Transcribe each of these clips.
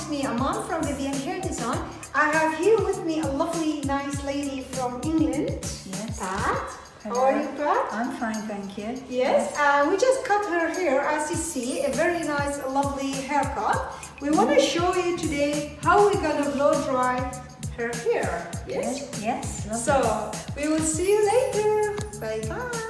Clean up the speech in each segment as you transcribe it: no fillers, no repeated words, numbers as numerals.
it's me, Aman from Vivian Hair Design. I have here with me a lovely, nice lady from England. Yes. Pat. Hello. How are you, Pat? I'm fine, thank you. Yes. We just cut her hair, as you see, a very nice, lovely haircut. We want to show you today how we're gonna blow dry her hair. Yes. Yes. Lovely. So we will see you later. Bye bye.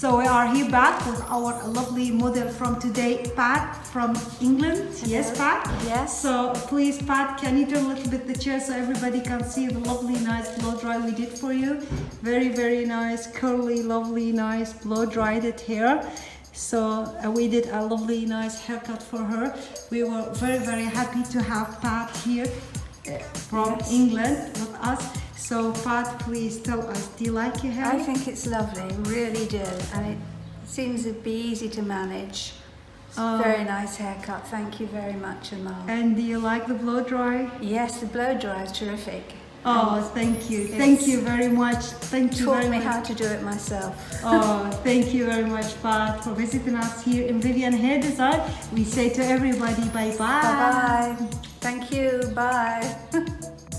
So we are here back with our lovely model from today, Pat from England. Hello. Yes, Pat? Yes. So please, Pat, can you turn a little bit the chair so everybody can see the lovely, nice blow dry we did for you? Very, very nice, curly, lovely, nice blow dried hair. So we did a lovely, nice haircut for her. We were very, very happy to have Pat here from England with us. So Pat, please tell us, do you like your hair? I think it's lovely, really do, and it seems to be easy to manage. It's a very nice haircut, thank you very much, Amal. And do you like the blow dry? Yes, the blow dry is terrific. Oh, thank you. Thank you very much. Thank you very much. Taught me how to do it myself. Oh, thank you very much, Pat, for visiting us here in Vivian Hair Design. We say to everybody, bye-bye. Bye-bye. Thank you, bye.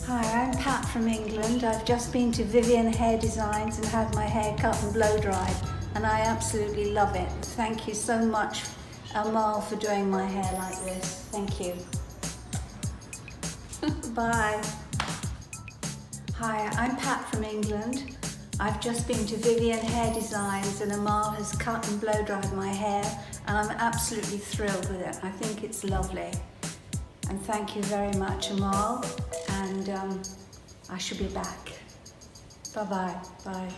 Hi, I'm Pat from England. I've just been to Vivian Hair Designs and had my hair cut and blow dried, and I absolutely love it. Thank you so much Amal for doing my hair like this. Thank you. Bye. Hi, I'm Pat from England. I've just been to Vivian Hair Designs and Amal has cut and blow dried my hair and I'm absolutely thrilled with it. I think it's lovely. And thank you very much, Amal, and I shall be back. Bye-bye. Bye.